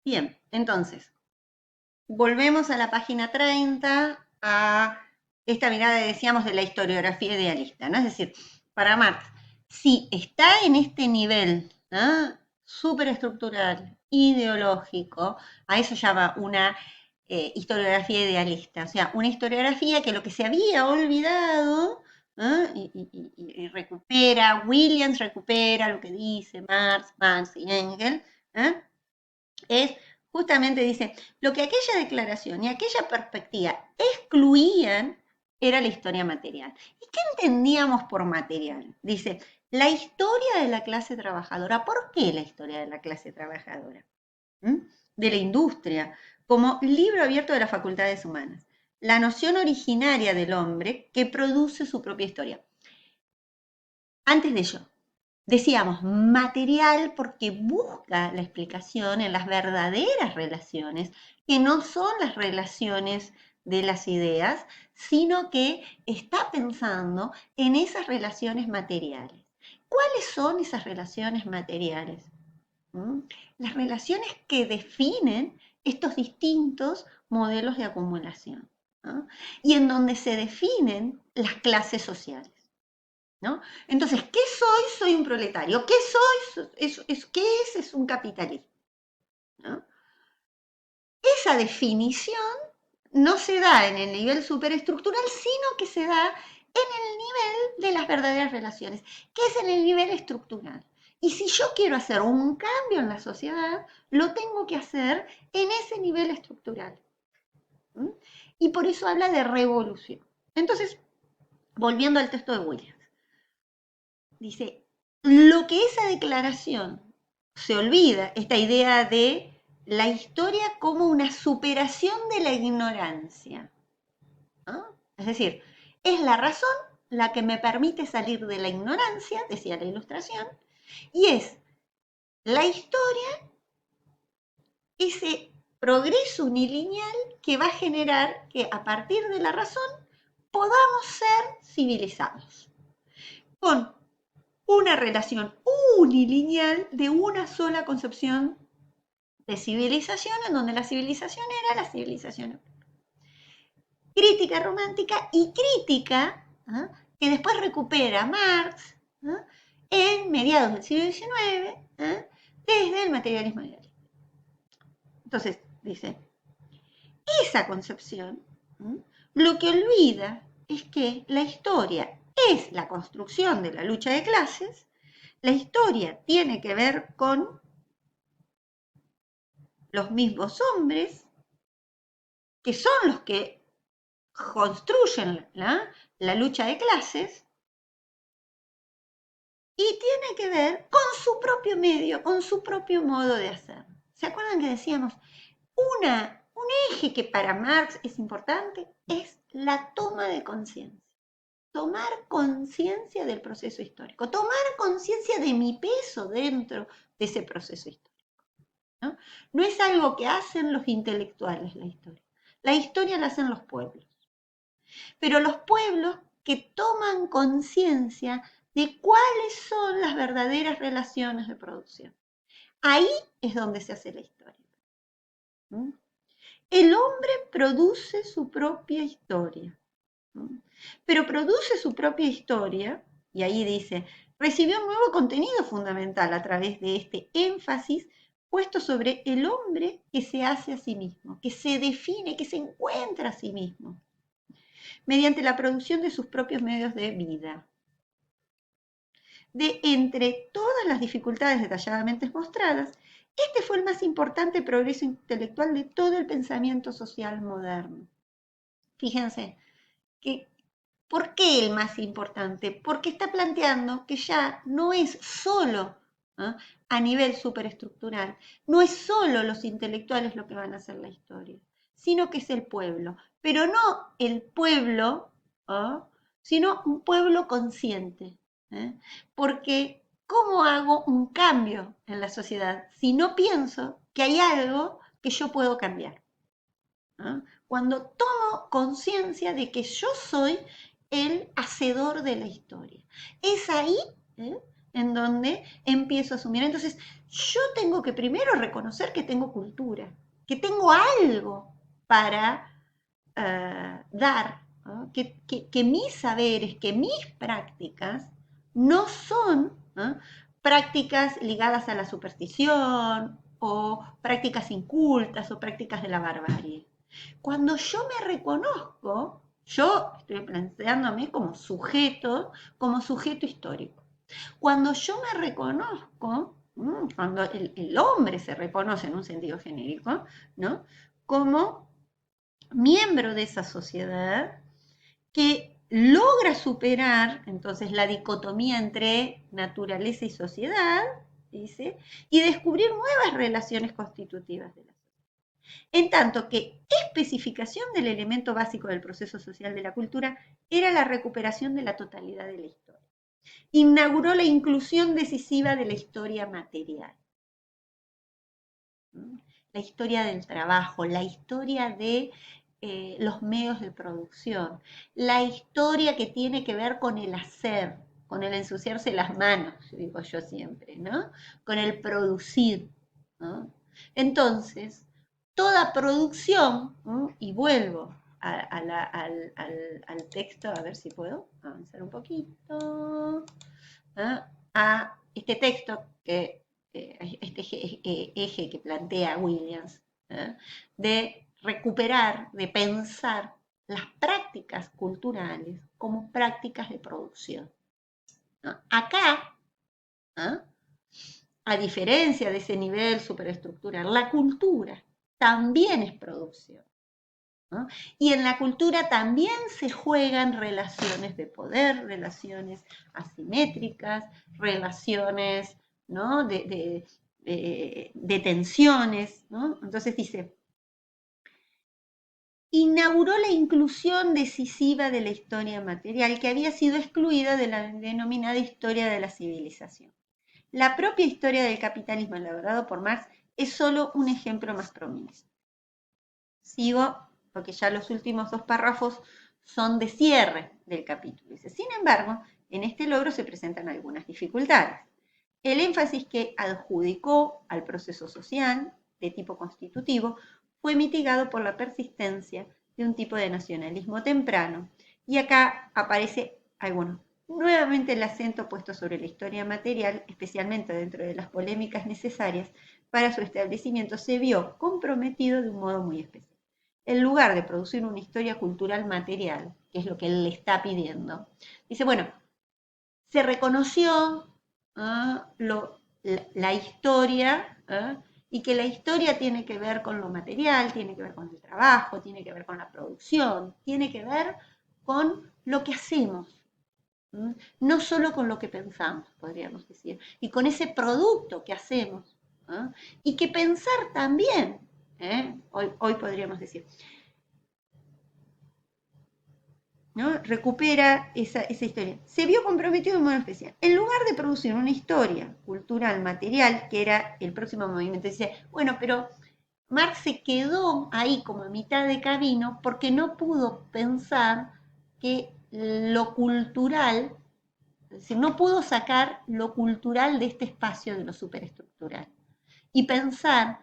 Bien, entonces, volvemos a la página 30, a esta mirada, decíamos, de la historiografía idealista, ¿no? Es decir, para Marx, si está en este nivel, ¿no?, superestructural, ideológico, a eso llama una historiografía idealista, o sea, una historiografía que lo que se había olvidado, ¿no?, y recupera, Williams recupera lo que dice Marx y Engels, ¿eh?, es justamente, dice, lo que aquella declaración y aquella perspectiva excluían era la historia material. ¿Y qué entendíamos por material? Dice, la historia de la clase trabajadora. ¿Por qué la historia de la clase trabajadora? ¿Mm? De la industria, como libro abierto de las facultades humanas. La noción originaria del hombre que produce su propia historia. Antes de ello, decíamos material porque busca la explicación en las verdaderas relaciones, que no son las relaciones de las ideas, sino que está pensando en esas relaciones materiales. ¿Cuáles son esas relaciones materiales? ¿Mm? Las relaciones que definen estos distintos modelos de acumulación, ¿no?, y en donde se definen las clases sociales, ¿no? Entonces, ¿qué soy? Soy un proletario. ¿Qué soy? ¿Qué es? Es un capitalista, ¿no? Esa definición no se da en el nivel superestructural, sino que se da en el nivel de las verdaderas relaciones, que es en el nivel estructural. Y si yo quiero hacer un cambio en la sociedad, lo tengo que hacer en ese nivel estructural. ¿Mm? Y por eso habla de revolución. Entonces, volviendo al texto de Williams. Dice, lo que esa declaración se olvida, esta idea de la historia como una superación de la ignorancia, ¿no? Es decir, es la razón la que me permite salir de la ignorancia, decía la Ilustración, y es la historia ese progreso unilineal que va a generar que a partir de la razón podamos ser civilizados, con una relación unilineal de una sola concepción de civilización, en donde la civilización era la civilización. Crítica romántica y crítica, ¿eh?, que después recupera Marx, ¿eh?, en mediados del siglo XIX, ¿eh?, desde el materialismo idealista. Entonces, dice, esa concepción, ¿eh?, lo que olvida es que la historia es la construcción de la lucha de clases. La historia tiene que ver con los mismos hombres, que son los que construyen la lucha de clases, y tiene que ver con su propio medio, con su propio modo de hacer. ¿Se acuerdan que decíamos? Un eje que para Marx es importante es la toma de conciencia. Tomar conciencia del proceso histórico, tomar conciencia de mi peso dentro de ese proceso histórico, ¿no? No es algo que hacen los intelectuales la historia. La historia la hacen los pueblos. Pero los pueblos que toman conciencia de cuáles son las verdaderas relaciones de producción. Ahí es donde se hace la historia. ¿Mm? El hombre produce su propia historia. ¿Mm? Pero produce su propia historia, y ahí dice, recibió un nuevo contenido fundamental a través de este énfasis puesto sobre el hombre que se hace a sí mismo, que se define, que se encuentra a sí mismo, mediante la producción de sus propios medios de vida. De entre todas las dificultades detalladamente mostradas, este fue el más importante progreso intelectual de todo el pensamiento social moderno. Fíjense, que, ¿por qué el más importante? Porque está planteando que ya no es solo, ¿eh?, a nivel superestructural, no es solo los intelectuales lo que van a hacer la historia, sino que es el pueblo, pero no el pueblo, ¿eh?, sino un pueblo consciente, ¿eh? Porque ¿cómo hago un cambio en la sociedad si no pienso que hay algo que yo puedo cambiar? ¿Eh? Cuando tomo conciencia de que yo soy el hacedor de la historia. Es ahí, ¿eh?, en donde empiezo a asumir. Entonces, yo tengo que primero reconocer que tengo cultura, que tengo algo para dar, ¿no? Que mis saberes, que mis prácticas no son, ¿no?, prácticas ligadas a la superstición o prácticas incultas o prácticas de la barbarie. Cuando yo me reconozco, yo estoy planteándome como sujeto histórico. Cuando yo me reconozco, cuando el hombre se reconoce en un sentido genérico, ¿no?, como miembro de esa sociedad que logra superar entonces la dicotomía entre naturaleza y sociedad, dice, y descubrir nuevas relaciones constitutivas de la sociedad. En tanto que especificación del elemento básico del proceso social de la cultura era la recuperación de la totalidad de la historia. Inauguró la inclusión decisiva de la historia material. La historia del trabajo, la historia de los medios de producción, la historia que tiene que ver con el hacer, con el ensuciarse las manos, digo yo siempre, ¿no? Con el producir, ¿no? Entonces, toda producción, ¿no?, y vuelvo al texto, a ver si puedo avanzar un poquito, ¿no?, a este texto que este eje que plantea Williams, ¿eh?, de recuperar, de pensar las prácticas culturales como prácticas de producción, ¿no? Acá, ¿eh?, a diferencia de ese nivel superestructural, la cultura también es producción, ¿no? Y en la cultura también se juegan relaciones de poder, relaciones asimétricas, relaciones, ¿no?, de tensiones, ¿no? Entonces dice, inauguró la inclusión decisiva de la historia material que había sido excluida de la denominada historia de la civilización. La propia historia del capitalismo elaborado por Marx es solo un ejemplo más prominente. Sigo, porque ya los últimos dos párrafos son de cierre del capítulo. Dice, sin embargo, en este logro se presentan algunas dificultades. El énfasis que adjudicó al proceso social de tipo constitutivo fue mitigado por la persistencia de un tipo de nacionalismo temprano. Y acá aparece, nuevamente el acento puesto sobre la historia material, especialmente dentro de las polémicas necesarias para su establecimiento, se vio comprometido de un modo muy especial. En lugar de producir una historia cultural material, que es lo que él le está pidiendo, dice, bueno, se reconoció la historia, y que la historia tiene que ver con lo material, tiene que ver con el trabajo, tiene que ver con la producción, tiene que ver con lo que hacemos, no solo con lo que pensamos, podríamos decir, y con ese producto que hacemos, y que pensar también, hoy podríamos decir, ¿no?, recupera esa historia. Se vio comprometido de modo especial. En lugar de producir una historia cultural, material, que era el próximo movimiento, dice, bueno, pero Marx se quedó ahí como a mitad de camino porque no pudo pensar que lo cultural, es decir, no pudo sacar lo cultural de este espacio de lo superestructural y pensar,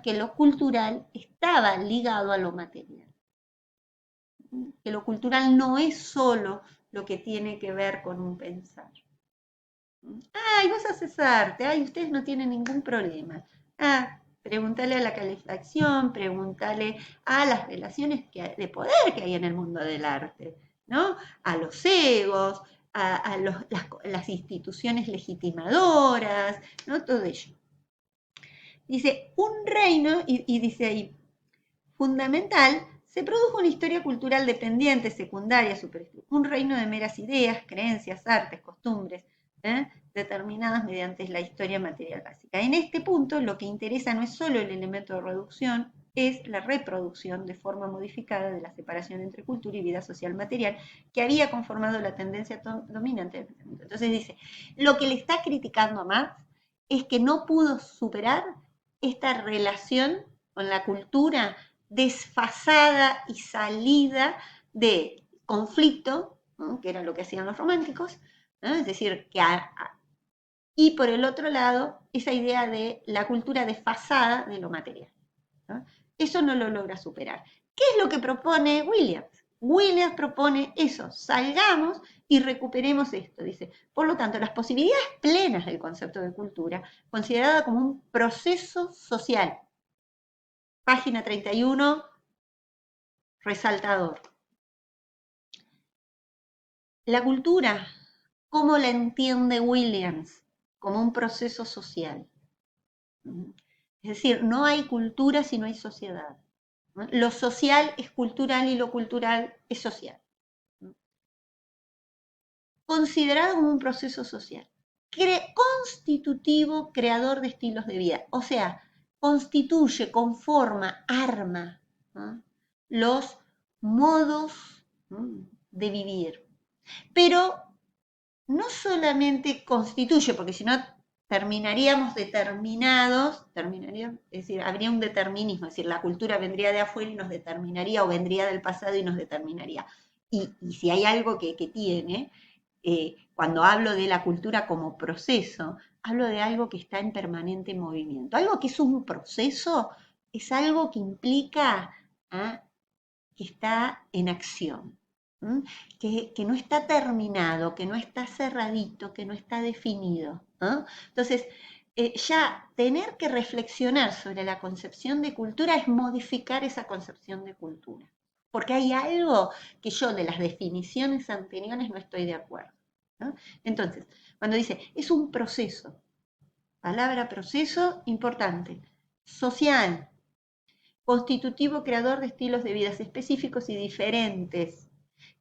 que lo cultural estaba ligado a lo material. Que lo cultural no es solo lo que tiene que ver con un pensar. Ay, vos haces arte, ay, ustedes no tienen ningún problema. Pregúntale a la calefacción, pregúntale a las relaciones de poder que hay en el mundo del arte, ¿no? A los egos, a las instituciones legitimadoras, ¿no? Todo ello. Dice, un reino, y dice ahí, fundamental, se produjo una historia cultural dependiente, secundaria, un reino de meras ideas, creencias, artes, costumbres, determinadas mediante la historia material básica. En este punto, lo que interesa no es solo el elemento de reducción, es la reproducción de forma modificada de la separación entre cultura y vida social material que había conformado la tendencia dominante. Entonces dice, lo que le está criticando a Marx es que no pudo superar esta relación con la cultura desfasada y salida de conflicto, ¿no?, que era lo que hacían los románticos, ¿no?, es decir, que y por el otro lado, esa idea de la cultura desfasada de lo material, ¿no? Eso no lo logra superar. ¿Qué es lo que propone Williams? Williams propone eso, salgamos y recuperemos esto, dice. Por lo tanto, las posibilidades plenas del concepto de cultura, considerada como un proceso social. Página 31, resaltador. La cultura, ¿cómo la entiende Williams? Como un proceso social. Es decir, no hay cultura si no hay sociedad. Lo social es cultural y lo cultural es social. Considerado como un proceso social. Constitutivo, creador de estilos de vida. O sea, constituye, conforma, arma, ¿no?, los modos, ¿no?, de vivir. Pero no solamente constituye, porque si no terminaríamos determinados, es decir, habría un determinismo, es decir, la cultura vendría de afuera y nos determinaría, o vendría del pasado y nos determinaría. Y si hay algo que tiene, cuando hablo de la cultura como proceso, hablo de algo que está en permanente movimiento. Algo que es un proceso es algo que implica, ¿ah?, que está en acción, que no está terminado, que no está cerradito, que no está definido, ¿no? Entonces, ya tener que reflexionar sobre la concepción de cultura es modificar esa concepción de cultura, porque hay algo que yo de las definiciones anteriores no estoy de acuerdo, ¿no? Entonces, cuando dice, es un proceso, palabra proceso importante, social, constitutivo, creador de estilos de vidas específicos y diferentes,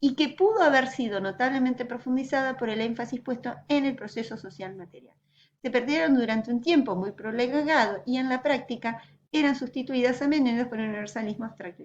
y que pudo haber sido notablemente profundizada por el énfasis puesto en el proceso social material. Se perdieron durante un tiempo muy prolongado y en la práctica eran sustituidas a menudo por el universalismo abstracto.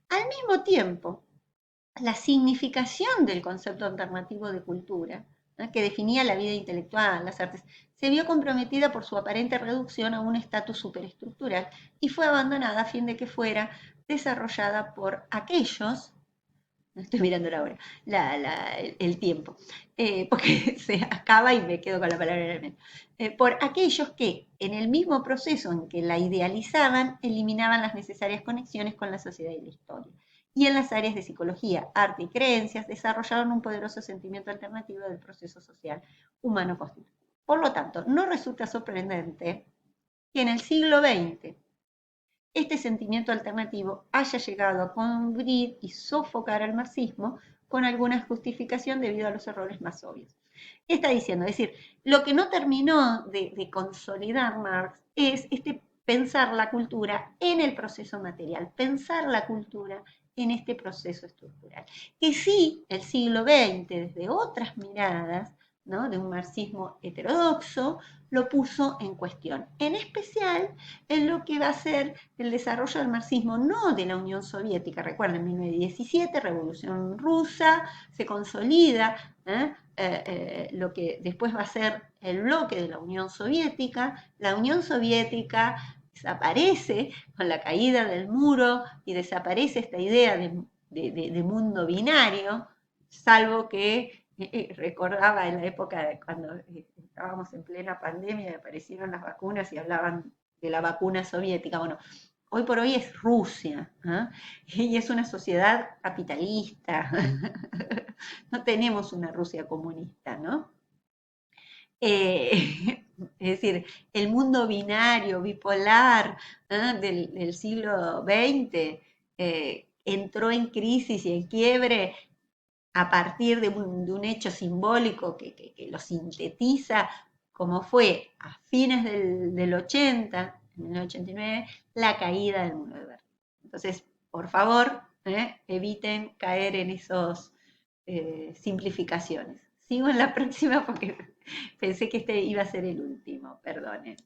Al mismo tiempo, la significación del concepto alternativo de cultura, ¿no?, que definía la vida intelectual, las artes, se vio comprometida por su aparente reducción a un estatus superestructural y fue abandonada a fin de que fuera desarrollada por aquellos, no estoy mirando la hora, el tiempo, porque se acaba y me quedo con la palabra en el medio, por aquellos que en el mismo proceso en que la idealizaban, eliminaban las necesarias conexiones con la sociedad y la historia. Y en las áreas de psicología, arte y creencias desarrollaron un poderoso sentimiento alternativo del proceso social humano constitutivo. Por lo tanto, no resulta sorprendente que en el siglo XX este sentimiento alternativo haya llegado a cubrir y sofocar al marxismo con alguna justificación debido a los errores más obvios. ¿Qué está diciendo? Es decir, lo que no terminó de consolidar Marx es pensar la cultura en el proceso material, pensar la cultura en este proceso estructural. Que sí, el siglo XX, desde otras miradas, ¿no?, de un marxismo heterodoxo, lo puso en cuestión. En especial en lo que va a ser el desarrollo del marxismo, no de la Unión Soviética. Recuerden, 1917, Revolución Rusa, se consolida lo que después va a ser el bloque de la Unión Soviética. La Unión Soviética desaparece con la caída del muro y desaparece esta idea de mundo binario, salvo que recordaba en la época de cuando estábamos en plena pandemia y aparecieron las vacunas y hablaban de la vacuna soviética. Bueno, hoy por hoy es Rusia, ¿eh?, y es una sociedad capitalista. No tenemos una Rusia comunista, ¿no? Es decir, el mundo binario, bipolar, del siglo XX entró en crisis y en quiebre a partir de un hecho simbólico que lo sintetiza, como fue a fines del 80, en el 89, la caída del muro de Berlín. Entonces, por favor, eviten caer en esas simplificaciones. Sigo en la próxima porque pensé que este iba a ser el último, perdonen.